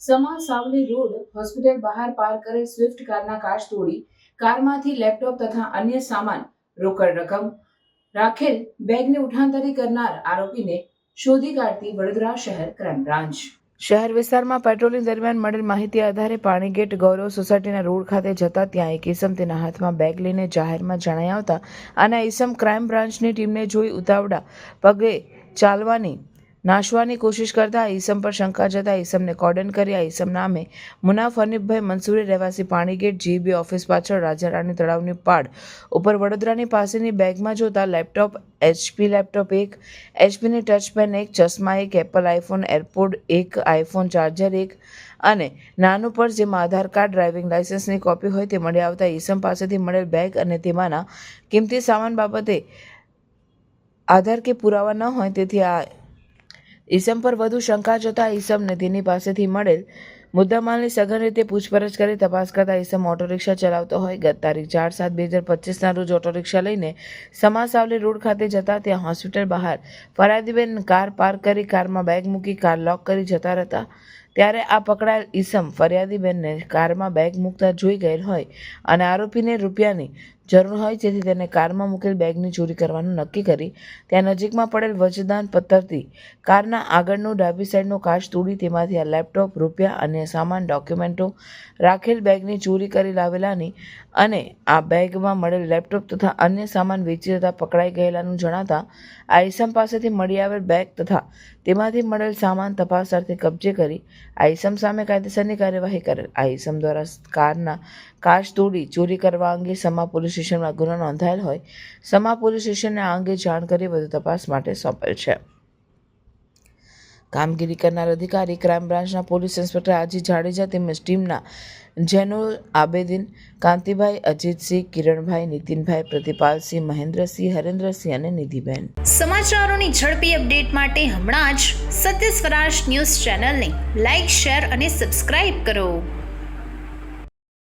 સમા Savli road hospital બહાર park કરેલ Swift કારના કાચ તોડી કારમાંથી લેપટોપ તથા અન્ય સામાન રોકડ રકમ રાખેલ બેગને ઉઠાંતરી કરનાર આરોપીને શોધી કાઢતી વડોદરા શહેર ક્રાઇમ બ્રાન્ચ. શહેર વિસ્તારમાં પેટ્રોલિંગ દરમિયાન મળેલ માહિતી આધારે પાણીગેટ ગૌરવ સોસાયટીના રોડ ખાતે જતા ત્યાં એક ઈસમ તેના હાથમાં બેગ લઈને જાહેરમાં જણાઈ આવતા અને ઈસમ ક્રાઇમ બ્રાન્ચની ટીમને જોઈ ઉતાવળા પગે ચાલવાની નાશવાની કોશિશ કરતા ઈસમ પર શંકા જતા ઈસમને કોર્ડન કરી આ ઈસમ નામે મુનાફ હનીફભાઈ મંસૂરી રહેવાસી પાણીગેટ જીબી ઓફિસ પાછળ રાજારાણી તળાવની પાડ ઉપર વડોદરાની પાસેની બેગમાં જોતા લેપટોપ HP લેપટોપ 1, HPની ટચ પેન 1, ચશ્મા 1, Apple iPhone AirPod 1, iPhone charger 1 અને નાનું પર્સ જેમાં આધાર કાર્ડ, ડ્રાઇવિંગ લાયસન્સની કોપી હોય તે મળી આવતા ઈસમ પાસેથી મળેલ બેગ અને તેમાંના કિંમતી સામાન બાબતે આધાર કે પુરાવા ન હોય તેથી આ ઈસમ પર વધુ શંકા જતા ઈસમને તેની પાસેથી મળેલ મુદ્દામાલની સઘન રીતે પૂછપરછ કરી તપાસ કરતા ઈસમ ઓટો રિક્ષા ચલાવતો હોય ગત તારીખ 4/7/2025ના રોજ ઓટો રિક્ષા લઈને સમા સાવલી રોડ ખાતે જતા ત્યાં હોસ્પિટલ બહાર ફરિયાદીબેન કાર પાર્ક કરી કારમાં બેગ મૂકી કાર લોક કરી જતા હતા ત્યારે આ પકડાયેલ ઈસમ ફરિયાદીબેનને કારમાં બેગ મૂકતા જોઈ ગયેલ હોય અને આરોપીને રૂપિયાની જરૂર હોય જેથી તેને કારમાં મૂકેલ બેગની ચોરી કરવાનું નક્કી કરી ત્યાં નજીકમાં પડેલ વજદાન પથ્થરથી કારના આગળનું ડાબી સાઈડનો કાચ તોડી તેમાંથી આ લેપટોપ, રૂપિયા અને સામાન ડોક્યુમેન્ટો રાખેલ બેગની ચોરી કરી લાવેલાની અને આ બેગમાં મળેલ લેપટોપ તથા અન્ય સામાન વેચી જતા પકડાઈ ગયેલાનું જણાતા આ ઈસમ પાસેથી મળી આવેલ બેગ તથા તેમાંથી મળેલ સામાન તપાસ અર્થે કબજે કરી આ ઈસમ સામે કાયદેસરની કાર્યવાહી કરેલ. આ ઈસમ દ્વારા કારના કાચ તોડી ચોરી કરવા અંગે સમા પોલીસ સ્ટેશનમાં ગુનો નોંધાયેલ હોય સમા પોલીસ સ્ટેશનને આ અંગે જાણ કરી વધુ તપાસ માટે સોંપેલ છે. કામગીરી કરનાર અધિકારી ક્રાઇમ બ્રાન્ચના પોલીસ ઇન્સ્પેક્ટર આજી જાડેજા તેમજ ટીમના જેનુલ આબેદીન, કાંતિભાઈ, અજીતસિંહ, કિરણભાઈ, નીતિનભાઈ, પ્રતિપાલસિંહ, મહેન્દ્રસિંહ, હરેન્દ્રસિંહ અને નિધિબેન. સમાચારોની ઝડપી અપડેટ માટે હમણાં જ સત્ય સ્વરાજ ન્યૂઝ ચેનલને લાઇક, શેર અને સબસ્ક્રાઇબ કરો.